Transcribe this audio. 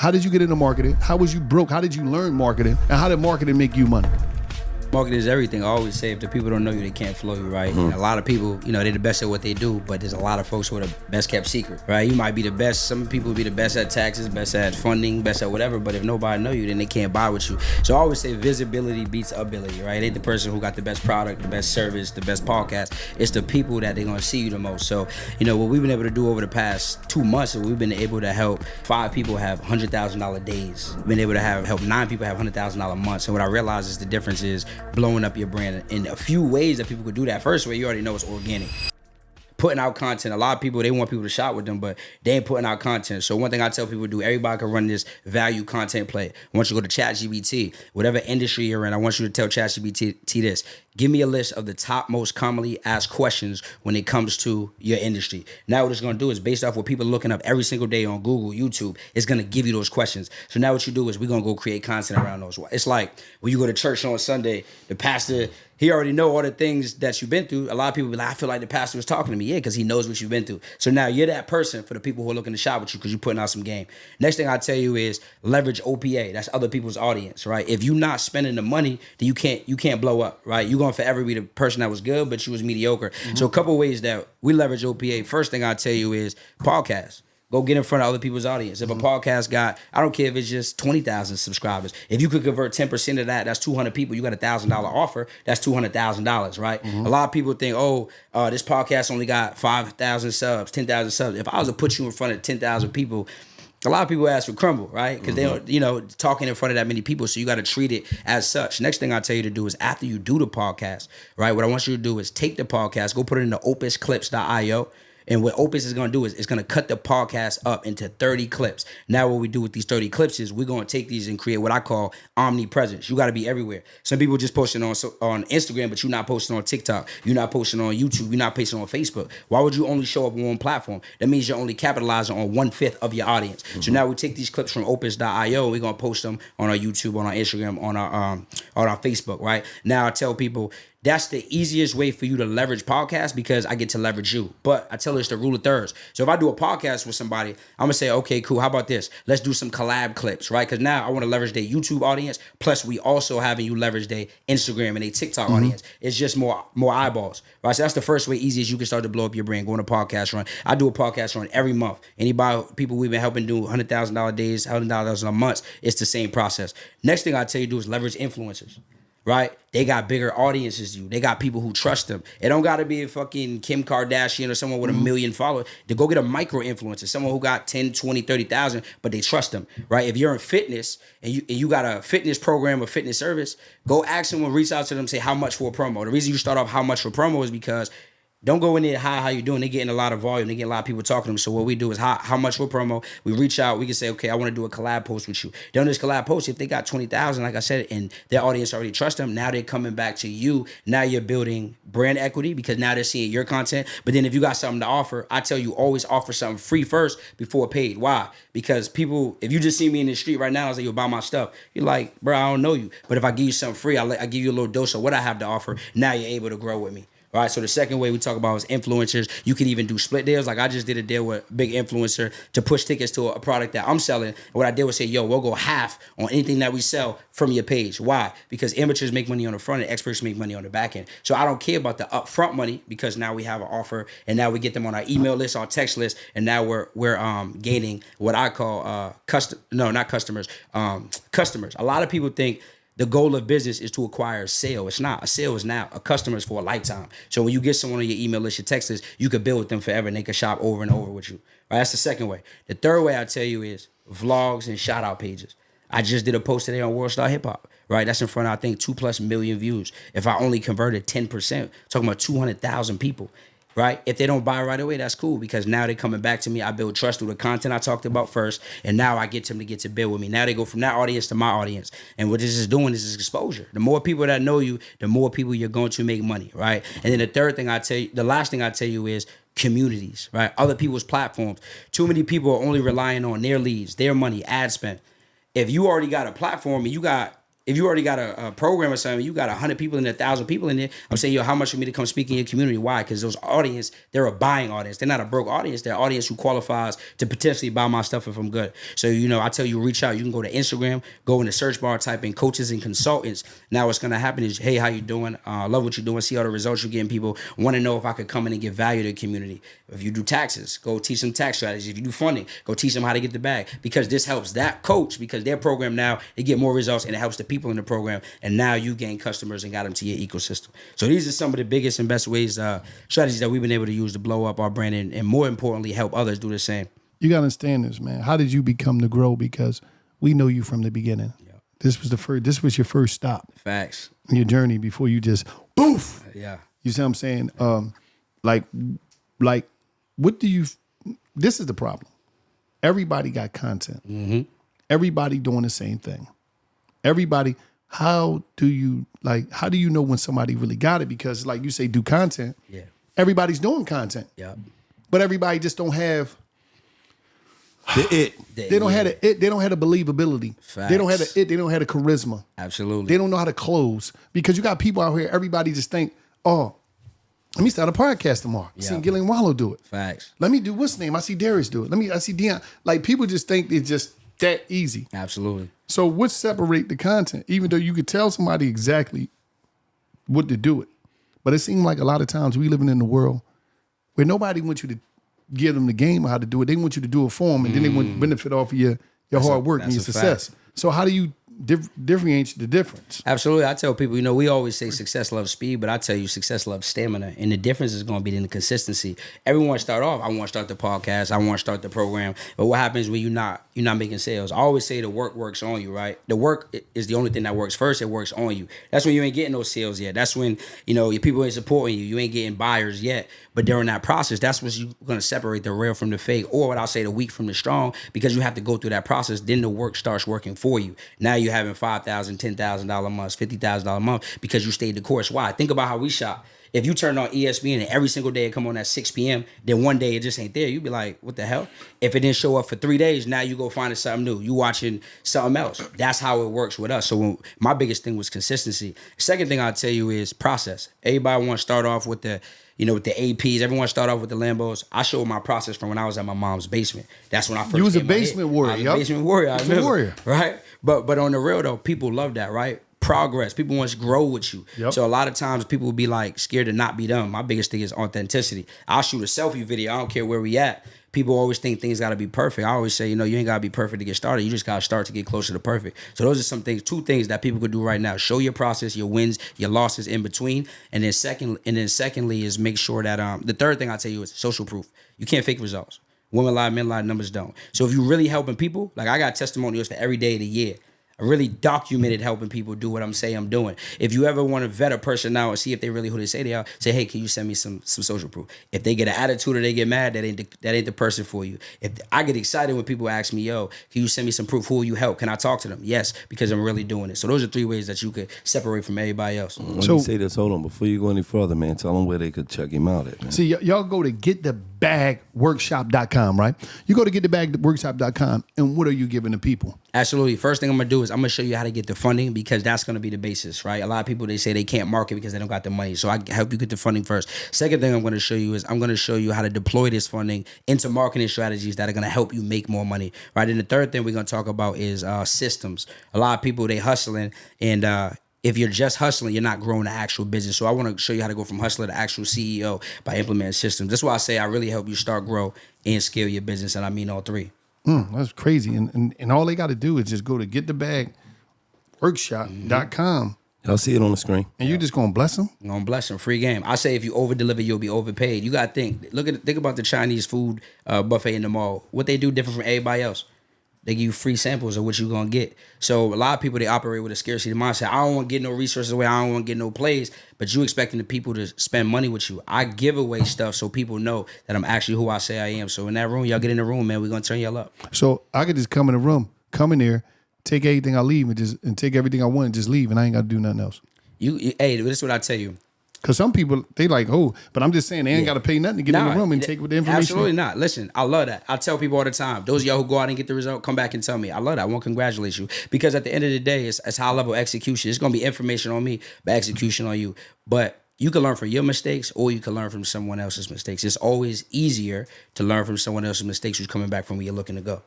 How did you get into marketing? How was you broke? How did you learn marketing? And how did marketing make you money? Marketing is everything. I always say if the people don't know you, they can't flow you, right? And a lot of people, they're the best at what they do, but there's a lot of folks who are the best kept secret, right? You might be the best. Some people will be the best at taxes, best at funding, best at whatever, but if nobody know you, then they can't buy with you. So I always say visibility beats ability, right? It ain't the person who got the best product, the best service, the best podcast. It's the people that they're gonna see you the most. So, what we've been able to do over the past 2 months, we've been able to help 5 people have $100,000 days. We've been able to help 9 people have $100,000 months. And what I realized is the difference is blowing up your brand in a few ways that people could do that. First way, you already know it's organic. Putting out content. A lot of people, they want people to shop with them, but they ain't putting out content. So one thing I tell people to do, everybody can run this value content play. I want you to go to ChatGPT, whatever industry you're in, I want you to tell ChatGPT this. Give me a list of the top most commonly asked questions when it comes to your industry. Now what it's going to do is based off what people are looking up every single day on Google, YouTube, it's going to give you those questions. So now what you do is we're going to go create content around those. It's like when you go to church on Sunday, the pastor, he already know all the things that you've been through. A lot of people be like, I feel like the pastor was talking to me. Yeah, because he knows what you've been through. So now you're that person for the people who are looking to shop with you because you're putting out some game. Next thing I tell you is leverage OPA. That's other people's audience, right? If you're not spending the money, then you can't blow up, right? You're going to forever be the person that was good, but you was mediocre. So a couple ways that we leverage OPA. First thing I tell you is podcasts. Go get in front of other people's audience. If a podcast got, I don't care if it's just 20,000 subscribers. If you could convert 10% of that, that's 200 people. You got $1,000 offer. That's $200,000, right? A lot of people think, this podcast only got 5,000 subs, 10,000 subs. If I was to put you in front of 10,000 people, a lot of people ask for crumble, right? Because they don't, talking in front of that many people, so you got to treat it as such. Next thing I tell you to do is after you do the podcast, right? What I want you to do is take the podcast, go put it into opusclips.io. And what Opus is going to do is it's going to cut the podcast up into 30 clips. Now what we do with these 30 clips is we're going to take these and create what I call omnipresence. You got to be everywhere. Some people just posting on Instagram, but you're not posting on TikTok. You're not posting on YouTube. You're not posting on Facebook. Why would you only show up on one platform? That means you're only capitalizing on 1/5 of your audience. So now we take these clips from opus.io and we're going to post them on our YouTube, on our Instagram, on our Facebook, right? Now I tell people, that's the easiest way for you to leverage podcasts because I get to leverage you. But I tell you it's the rule of thirds. So if I do a podcast with somebody, I'm going to say, okay, cool. How about this? Let's do some collab clips, right? Because now I want to leverage their YouTube audience. Plus we also having you leverage their Instagram and their TikTok audience. It's just more eyeballs, right? So that's the first way easiest you can start to blow up your brand, going to podcast run. I do a podcast run every month. People we've been helping do $100,000 days, $100,000 a month. It's the same process. Next thing I tell you to do is leverage influencers. Right? They got bigger audiences than you. They got people who trust them. It don't got to be a fucking Kim Kardashian or someone with a million followers. To go get a micro influencer, someone who got 10, 20, 30,000, but they trust them, right? If you're in fitness and you got a fitness program or fitness service, go ask someone, reach out to them, say how much for a promo. The reason you start off how much for promo is because don't go in there, hi, how you doing? They getting a lot of volume. They getting a lot of people talking to them. So what we do is how much for promo? We reach out. We can say, okay, I want to do a collab post with you. Then this collab post, if they got 20,000, like I said, and their audience already trusts them, now they're coming back to you. Now you're building brand equity because now they're seeing your content. But then if you got something to offer, I tell you always offer something free first before paid. Why? Because people, if you just see me in the street right now, I say, you buy my stuff. You're like, bro, I don't know you. But if I give you something free, I give you a little dose of what I have to offer. Now you're able to grow with me. All right, so the second way we talk about is influencers. You can even do split deals. Like I just did a deal with a big influencer to push tickets to a product that I'm selling. And what I did was say, yo, we'll go half on anything that we sell from your page. Why? Because amateurs make money on the front end, experts make money on the back end. So I don't care about the upfront money because now we have an offer and now we get them on our email list, our text list, and now we're gaining what I call customers. A lot of people think the goal of business is to acquire a sale. It's not. A sale is now. A customer is for a lifetime. So when you get someone on your email list, your text list, you could build with them forever and they can shop over and over with you. Right? That's the second way. The third way I tell you is vlogs and shoutout pages. I just did a post today on WorldStar Hip Hop. Right? That's in front of, I think, 2+ million views. If I only converted 10%, talking about 200,000 people. Right? If they don't buy right away, that's cool because now they're coming back to me. I build trust through the content I talked about first, and now I get them to get to build with me. Now they go from that audience to my audience. And what this is doing is exposure. The more people that know you, the more people you're going to make money, right? And then the last thing I tell you is communities, right? Other people's platforms. Too many people are only relying on their leads, their money, ad spend. If you already got a platform and you got if you already got a program or something, you got 100 people in there, 1,000 people in there. I'm saying, yo, how much for me to come speak in your community? Why? Because those audience, they're a buying audience. They're not a broke audience. They're an audience who qualifies to potentially buy my stuff if I'm good. So, I tell you, reach out. You can go to Instagram, go in the search bar, type in coaches and consultants. Now what's going to happen is, hey, how you doing? Love what you're doing. See all the results you're getting. People want to know if I could come in and give value to the community. If you do taxes, go teach them tax strategies. If you do funding, go teach them how to get the bag. Because this helps that coach, because their program now, they get more results, and it helps the people in the program. And now you gain customers and got them to your ecosystem. So these are some of the biggest and best ways, strategies that we've been able to use to blow up our brand and more importantly, help others do the same. You got to understand this, man. How did you become the grow? Because we know you from the beginning. Yep. This was your first stop. Facts. In your journey before you just boof. Yeah. You see what I'm saying? Like, what do you? This is the problem. Everybody got content. Mm-hmm. Everybody doing the same thing. Everybody. How do you know when somebody really got it? Because like you say, do content. Yeah. Everybody's doing content. Yeah. But everybody just don't have the it. They don't have the it. They don't have the believability. Facts. They don't have the it. They don't have the charisma. Absolutely. They don't know how to close. Because you got people out here, everybody just think, oh, let me start a podcast tomorrow. I seen Gillian Wallow do it. Facts. Let me do what's name? I see Darius do it. I see Dion. Like people just think it's just that easy. Absolutely. So what separate the content? Even though you could tell somebody exactly what to do it. But it seems like a lot of times we living in a world where nobody wants you to give them the game of how to do it. They want you to do it for them, and then they want to benefit off of your hard work and your success. Fact. So how do you differentiate the difference? Absolutely. I tell people, we always say success loves speed, but I tell you success loves stamina. And the difference is going to be in the consistency. Everyone start off, I want to start the podcast, I want to start the program. But what happens when you're not making sales? I always say the work works on you, right? The work is the only thing that works first. It works on you. That's when you ain't getting no sales yet. That's when, your people ain't supporting you. You ain't getting buyers yet. But during that process, that's what you're going to separate the real from the fake, or what I'll say the weak from the strong, because you have to go through that process. Then the work starts working for you. Now you're having $5,000, $10,000 months, $50,000 a month because you stayed the course. Why? Think about how we shop. If you turned on ESPN and every single day it come on at 6 p.m., then one day it just ain't there. You'd be like, what the hell? If it didn't show up for 3 days, now you go finding something new. You watching something else. That's how it works with us. So my biggest thing was consistency. Second thing I'll tell you is process. Everybody want to start off with the with the APs. Everyone start off with the Lambos. I showed my process from when I was at my mom's basement. That's when I first. You was a basement warrior. I was a basement warrior. I remember. Warrior. Right? But on the real though, people love that, right? Progress. People want to grow with you. Yep. So a lot of times people will be like scared to not be done. My biggest thing is authenticity. I'll shoot a selfie video. I don't care where we at. People always think things got to be perfect. I always say, you ain't got to be perfect to get started. You just got to start to get closer to perfect. So those are some things, 2 things that people could do right now. Show your process, your wins, your losses in between. And then secondly is make sure that the third thing I'll tell you is social proof. You can't fake results. Women lie, men lie, numbers don't. So if you're really helping people, like I got testimonials for every day of the year. I really documented helping people do what I'm saying I'm doing. If you ever want to vet a person out and see if they really who they say they are, say, hey, can you send me some social proof? If they get an attitude or they get mad, that ain't the person for you. If I get excited when people ask me, yo, can you send me some proof? Who will you help? Can I talk to them? Yes, because I'm really doing it. So those are 3 ways that you could separate from everybody else. Let me say this. Hold on. Before you go any further, man, tell them where they could check him out at, man. See, y'all go to getthebagworkshop.com, right? You go to getthebagworkshop.com, and what are you giving the people? Absolutely. First thing I'm going to do is I'm going to show you how to get the funding, because that's going to be the basis, right? A lot of people, they say they can't market because they don't got the money. So I help you get the funding first. Second thing I'm going to show you is I'm going to show you how to deploy this funding into marketing strategies that are going to help you make more money, right? And the third thing we're going to talk about is systems. A lot of people, they hustling, and if you're just hustling, you're not growing the actual business. So I want to show you how to go from hustler to actual CEO by implementing systems. That's why I say I really help you start, grow, and scale your business, and I mean all 3. That's crazy. And all they got to do is just go to getthebagworkshop.com. Y'all see it on the screen. And you're just going to bless them? I'm going to bless them. Free game. I say if you over-deliver, you'll be overpaid. You got to think about the Chinese food buffet in the mall. What they do different from everybody else. They give you free samples of what you're going to get. So a lot of people, they operate with a scarcity mindset. I don't want to get no resources away. I don't want to get no plays. But you expecting the people to spend money with you. I give away stuff so people know that I'm actually who I say I am. So in that room, y'all get in the room, man. We're going to turn y'all up. So I could just come in the room, come in there, take everything I leave, and take everything I want and just leave, and I ain't got to do nothing else. Hey, this is what I tell you. Because some people, they like, oh, but I'm just saying they ain't got to pay nothing to get in the Nah, room and take the information. Absolutely not. Listen, I love that. I tell people all the time, those of y'all who go out and get the result, come back and tell me. I love that. I want to congratulate you. Because at the end of the day, it's high level execution. It's going to be information on me, but execution on you. But you can learn from your mistakes or you can learn from someone else's mistakes. It's always easier to learn from someone else's mistakes who's coming back from where you're looking to go.